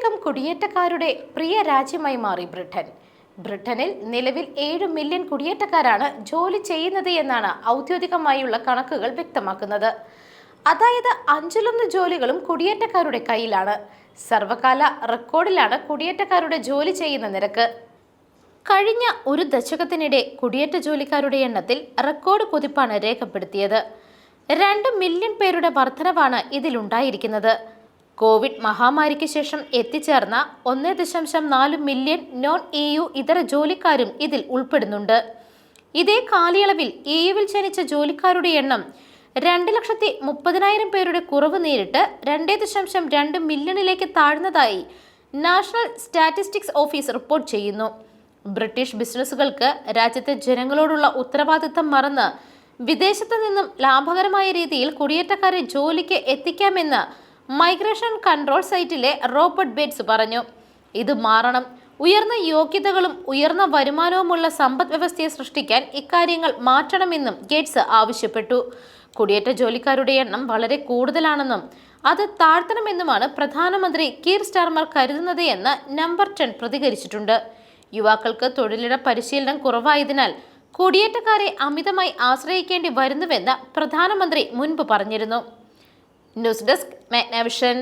ഒട്ടുമിക്കം കുടിയേറ്റക്കാരുടെ പ്രിയ രാജ്യമായി മാറി ബ്രിട്ടൻ. ബ്രിട്ടനിൽ നിലവിൽ 7 മില്യൺ കുടിയേറ്റക്കാരാണ് ജോലി ചെയ്യുന്നത് എന്നാണ് ഔദ്യോഗികമായുള്ള കണക്കുകൾ വ്യക്തമാക്കുന്നത്. അതായത് 1/5 ജോലികളും കുടിയേറ്റക്കാരുടെ കയ്യിലാണ്. സർവകാല റെക്കോർഡിലാണ് കുടിയേറ്റക്കാരുടെ ജോലി ചെയ്യുന്ന നിരക്ക്. കഴിഞ്ഞ ഒരു ദശകത്തിനിടെ കുടിയേറ്റ ജോലിക്കാരുടെ എണ്ണത്തിൽ റെക്കോർഡ് കുതിപ്പാണ് രേഖപ്പെടുത്തിയത്. 2 മില്യൺ പേരുടെ വർധനവാണ് ഇതിലുണ്ടായിരിക്കുന്നത്. കോവിഡ് മഹാമാരിക്ക് ശേഷം എത്തിച്ചേർന്ന 1.4 മില്യൺ നോൺ EU ഇതര ജോലിക്കാരും ഇതിൽ ഉൾപ്പെടുന്നുണ്ട്. ഇതേ കാലയളവിൽ EUവിൽ ജനിച്ച ജോലിക്കാരുടെ എണ്ണം 2,30,000 പേരുടെ കുറവ് നേരിട്ട് 2.2 മില്യണിലേക്ക് താഴ്ന്നതായി നാഷണൽ സ്റ്റാറ്റിസ്റ്റിക്സ് ഓഫീസ് റിപ്പോർട്ട് ചെയ്യുന്നു. ബ്രിട്ടീഷ് ബിസിനസ്സുകൾക്ക് രാജ്യത്തെ ജനങ്ങളോടുള്ള ഉത്തരവാദിത്തം മറന്ന് വിദേശത്ത് നിന്നും ലാഭകരമായ രീതിയിൽ കുടിയേറ്റക്കാരെ ജോലിക്ക് എത്തിക്കാമെന്ന് മൈഗ്രേഷൻ കൺട്രോൾ സൈറ്റിലെ റോബർട്ട് ബേറ്റ്സ് പറഞ്ഞു. ഇത് മാറണം. ഉയർന്ന യോഗ്യതകളും ഉയർന്ന വരുമാനവുമുള്ള സമ്പദ് വ്യവസ്ഥയെ സൃഷ്ടിക്കാൻ ഇക്കാര്യങ്ങൾ മാറ്റണമെന്നും ഗേറ്റ്സ് ആവശ്യപ്പെട്ടു. കുടിയേറ്റ ജോലിക്കാരുടെ എണ്ണം വളരെ കൂടുതലാണെന്നും അത് താഴ്ത്തണമെന്നുമാണ് പ്രധാനമന്ത്രി കീർ സ്റ്റാർമർ കരുതുന്നത് എന്ന് നമ്പർ 10 പ്രതികരിച്ചിട്ടുണ്ട്. യുവാക്കൾക്ക് തൊഴിലിട പരിശീലനം കുറവായതിനാൽ കുടിയേറ്റക്കാരെ അമിതമായി ആശ്രയിക്കേണ്ടി വരുന്നുവെന്ന് പ്രധാനമന്ത്രി മുൻപ് പറഞ്ഞിരുന്നു. News desk Magnavision.